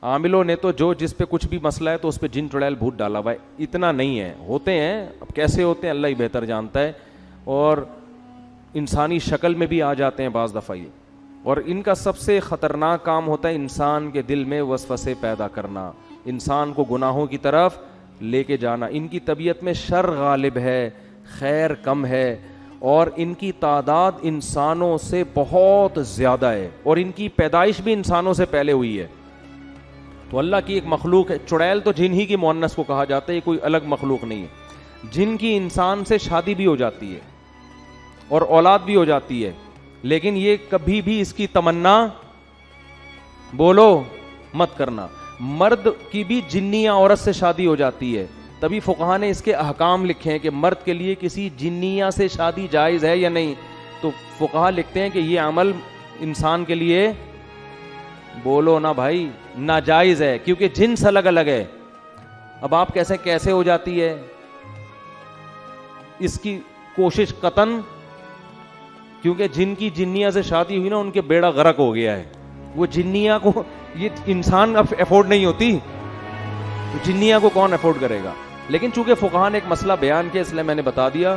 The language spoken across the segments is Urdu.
عاملوں نے تو جو جس پہ کچھ بھی مسئلہ ہے تو اس پہ جن چڑیل بھوت ڈالا ہوا ہے. اتنا نہیں ہے, ہوتے ہیں, اب کیسے ہوتے ہیں اللہ ہی بہتر جانتا ہے, اور انسانی شکل میں بھی آ جاتے ہیں بعض دفعہ یہ. اور ان کا سب سے خطرناک کام ہوتا ہے انسان کے دل میں وسوسے پیدا کرنا, انسان کو گناہوں کی طرف لے کے جانا. ان کی طبیعت میں شر غالب ہے, خیر کم ہے, اور ان کی تعداد انسانوں سے بہت زیادہ ہے, اور ان کی پیدائش بھی انسانوں سے پہلے ہوئی ہے. تو اللہ کی ایک مخلوق ہے. چڑیل تو جن ہی کی مؤنث کو کہا جاتا ہے, یہ کوئی الگ مخلوق نہیں ہے. جن کی انسان سے شادی بھی ہو جاتی ہے اور اولاد بھی ہو جاتی ہے, لیکن یہ کبھی بھی اس کی تمنا بولو مت کرنا. مرد کی بھی جنیا عورت سے شادی ہو جاتی ہے, تبھی فقہا نے اس کے احکام لکھے ہیں کہ مرد کے لیے کسی جنیا سے شادی جائز ہے یا نہیں. تو فقہا لکھتے ہیں کہ یہ عمل انسان کے لیے بولو نا بھائی ناجائز ہے, کیونکہ جنس الگ الگ ہے. اب آپ کیسے ہو جاتی ہے, اس کی کوشش قطن, کیونکہ جن کی جنیا سے شادی ہوئی نا ان کے بیڑا غرق ہو گیا ہے. وہ جنیا کو یہ انسان افورڈ نہیں ہوتی, تو جنیا کو کون افورڈ کرے گا. لیکن چونکہ فقہا نے ایک مسئلہ بیان کیا اس لیے میں نے بتا دیا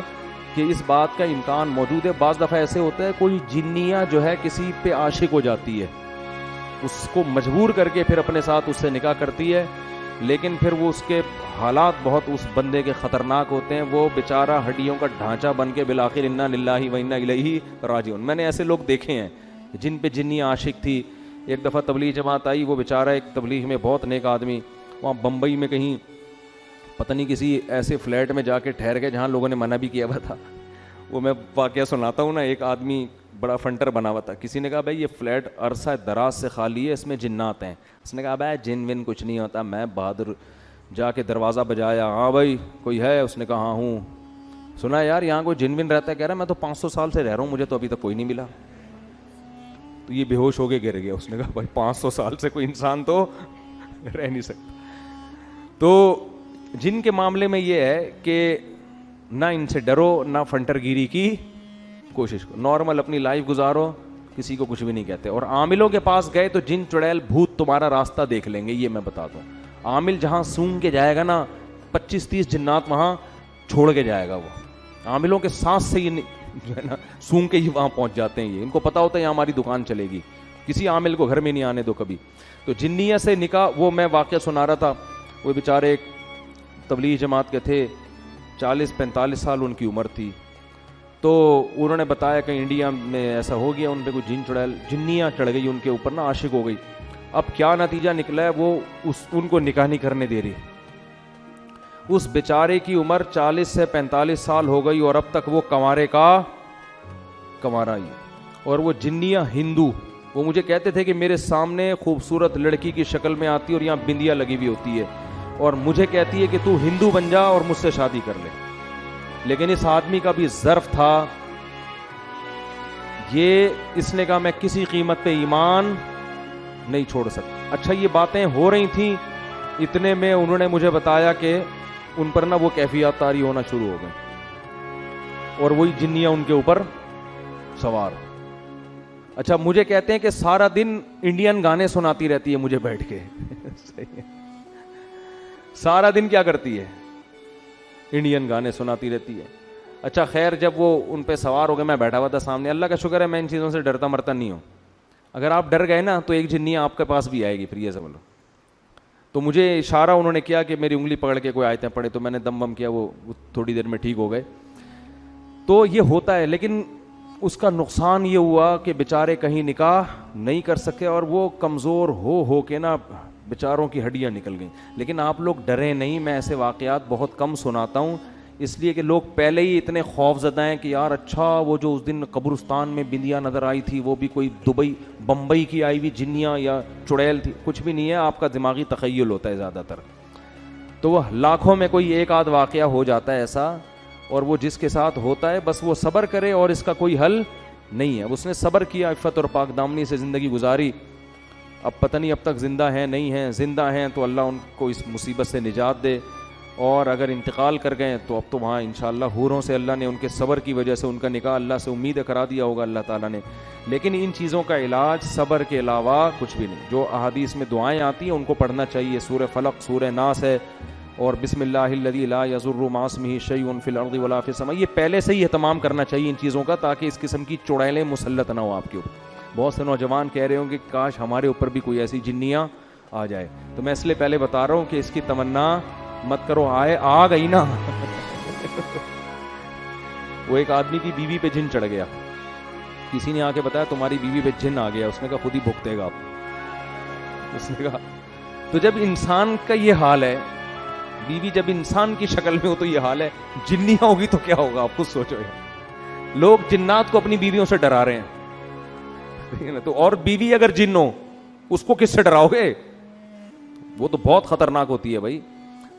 کہ اس بات کا امکان موجود ہے. بعض دفعہ ایسے ہوتا ہے کوئی جنیا جو ہے کسی پہ عاشق ہو جاتی ہے, اس کو مجبور کر کے پھر اپنے ساتھ اس سے نکاح کرتی ہے, لیکن پھر وہ اس کے حالات بہت اس بندے کے خطرناک ہوتے ہیں. وہ بیچارہ ہڈیوں کا ڈھانچہ بن کے بالآخر انا للہ و انا الیہ راجعون. میں نے ایسے لوگ دیکھے ہیں جن پہ جنی عاشق تھی. ایک دفعہ تبلیغ جماعت آئی, وہ بیچارہ ایک تبلیغ میں بہت نیک آدمی وہاں بمبئی میں کہیں پتہ نہیں کسی ایسے فلیٹ میں جا کے ٹھہر گئے جہاں لوگوں نے منع بھی کیا ہوا تھا. وہ میں واقعہ سناتا ہوں نا. ایک آدمی بڑا فنٹر بنا ہوا تھا, کسی نے کہا بھائی یہ فلیٹ عرصہ دراز سے خالی ہے, اس میں جنات ہیں. اس نے کہا بھائی جن ون کچھ نہیں ہوتا. میں بہادر جا کے دروازہ بجایا, ہاں بھائی کوئی ہے؟ اس نے کہا ہاں ہوں. سنا یار یہاں کوئی جن ون رہتا ہے؟ کہہ رہا میں تو 500 سال سے رہ رہا ہوں, مجھے تو ابھی تک کوئی نہیں ملا. تو یہ بے ہوش ہو کے گر گیا. اس نے کہا بھائی 500 سال سے کوئی انسان تو رہ نہیں سکتا. تو جن کے معاملے میں یہ ہے کہ نہ ان سے ڈرو, نہ فنٹر گیری کی کوشش کرو, نارمل اپنی لائف گزارو, کسی کو کچھ بھی نہیں کہتے. اور عاملوں کے پاس گئے تو جن چڑیل بھوت تمہارا راستہ دیکھ لیں گے, یہ میں بتا دوں. عامل جہاں سونگ کے جائے گا نا 25-30 جنات وہاں چھوڑ کے جائے گا. وہ عاملوں کے سانس سے یہ جو ہے نا سونگ کے ہی وہاں پہنچ جاتے ہیں. یہ ان کو پتا ہوتا ہے یہاں ہماری دکان چلے گی, کسی عامل کو گھر میں نہیں آنے دو کبھی. تو جنیہ سے نکاح, وہ میں واقعہ سنا رہا تھا. وہ بیچارے ایک تبلیغ جماعت کے تھے, 40-45 سال ان کی عمر تھی. تو انہوں نے بتایا کہ انڈیا میں ایسا ہو گیا, ان پہ کوئی جن چڑیل جنیاں چڑھ گئی ان کے اوپر نا, عاشق ہو گئی. اب کیا نتیجہ نکلا ہے, وہ ان کو نکاح نہیں کرنے دے رہی. اس بیچارے کی عمر 40 سے 45 سال ہو گئی اور اب تک وہ کنوارے کا کنوارا ہی. اور وہ جنیاں ہندو, وہ مجھے کہتے تھے کہ میرے سامنے خوبصورت لڑکی کی شکل میں آتی اور یہاں بندیا لگی ہوئی ہوتی ہے, اور مجھے کہتی ہے کہ تو ہندو بن جا اور مجھ سے شادی کر لے. لیکن اس آدمی کا بھی ظرف تھا, یہ اس نے کہا میں کسی قیمت پہ ایمان نہیں چھوڑ سکتا. اچھا یہ باتیں ہو رہی تھیں, اتنے میں انہوں نے مجھے بتایا کہ ان پر نا وہ کیفیات طاری ہونا شروع ہو گئے, اور وہی جنیاں ان کے اوپر سوار. اچھا مجھے کہتے ہیں کہ سارا دن انڈین گانے سناتی رہتی ہے مجھے بیٹھ کے. سارا دن کیا کرتی ہے؟ انڈین گانے سناتی رہتی ہے. اچھا خیر, جب وہ ان پہ سوار ہو گئے, میں بیٹھا ہوا تھا سامنے. اللہ کا شکر ہے میں ان چیزوں سے ڈرتا مرتا نہیں ہوں. اگر آپ ڈر گئے نا تو ایک جنیا آپ کے پاس بھی آئے گی, پھر یہ سمجھ لو. تو مجھے اشارہ انہوں نے کیا کہ میری انگلی پکڑ کے کوئی آیتیں پڑھے, تو میں نے دم بم کیا, وہ تھوڑی دیر میں ٹھیک ہو گئے. تو یہ ہوتا ہے, لیکن اس کا نقصان یہ ہوا کہ بیچارے کہیں نکاح نہیں کر سکے, اور وہ کمزور ہو کے نا بیچاروں کی ہڈیاں نکل گئیں. لیکن آپ لوگ ڈریں نہیں, میں ایسے واقعات بہت کم سناتا ہوں, اس لیے کہ لوگ پہلے ہی اتنے خوف زدہ ہیں کہ یار اچھا وہ جو اس دن قبرستان میں بندیا نظر آئی تھی وہ بھی کوئی دبئی بمبئی کی آئی ہوئی جنیاں یا چڑیل تھی. کچھ بھی نہیں ہے, آپ کا دماغی تخیل ہوتا ہے زیادہ تر. تو وہ لاکھوں میں کوئی ایک آدھ واقعہ ہو جاتا ہے ایسا, اور وہ جس کے ساتھ ہوتا ہے بس وہ صبر کرے, اور اس کا کوئی حل نہیں ہے. اس نے صبر کیا, عفت اور پاک دامنی سے زندگی گزاری. اب پتہ نہیں اب تک زندہ ہیں نہیں ہیں, زندہ ہیں تو اللہ ان کو اس مصیبت سے نجات دے, اور اگر انتقال کر گئے تو اب تو وہاں انشاءاللہ حوروں سے اللہ نے ان کے صبر کی وجہ سے ان کا نکاح اللہ سے امید کرا دیا ہوگا اللہ تعالیٰ نے. لیکن ان چیزوں کا علاج صبر کے علاوہ کچھ بھی نہیں. جو احادیث میں دعائیں آتی ہیں ان کو پڑھنا چاہیے. سورہ فلق، سورہ ناس ہے، اور بسم اللہ الذی لا یضر مع اسمہ شیء فی الارض ولا فی السماء. یہ پہلے سے ہی اہتمام کرنا چاہیے ان چیزوں کا، تاکہ اس قسم کی چڑیلیں مسلط نہ ہو آپ کے اوپر. بہت سے نوجوان کہہ رہے ہوں کہ کاش ہمارے اوپر بھی کوئی ایسی جنیاں آ جائے. تو میں اس لیے پہلے بتا رہا ہوں کہ اس کی تمنا مت کرو. آ گئی نا. وہ ایک آدمی کی بیوی پہ جن چڑھ گیا. کسی نے آ کے بتایا تمہاری بیوی پہ جن آ گیا. اس نے کہا خود ہی بھگتے گا آپ. اس نے کہا تو جب انسان کا یہ حال ہے، بیوی جب انسان کی شکل میں ہو تو یہ حال ہے، جنیاں ہوگی تو کیا ہوگا آپ خود سوچو. لوگ جنات کو اپنی بیویوں سے ڈرا رہے ہیں. تو اور بیوی اگر جن ہو اس کو کس سے ڈراؤ گے؟ وہ تو بہت خطرناک ہوتی ہے بھائی.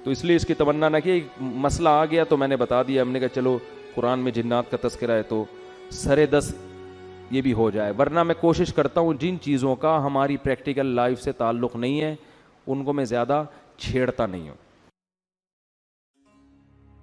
تو اس لیے اس کی تمنا نہ کہ مسئلہ آ گیا تو میں نے بتا دیا. ہم نے کہا چلو قرآن میں جنات کا تذکرہ ہے تو سرے دس یہ بھی ہو جائے. ورنہ میں کوشش کرتا ہوں جن چیزوں کا ہماری پریکٹیکل لائف سے تعلق نہیں ہے ان کو میں زیادہ چھیڑتا نہیں ہوں.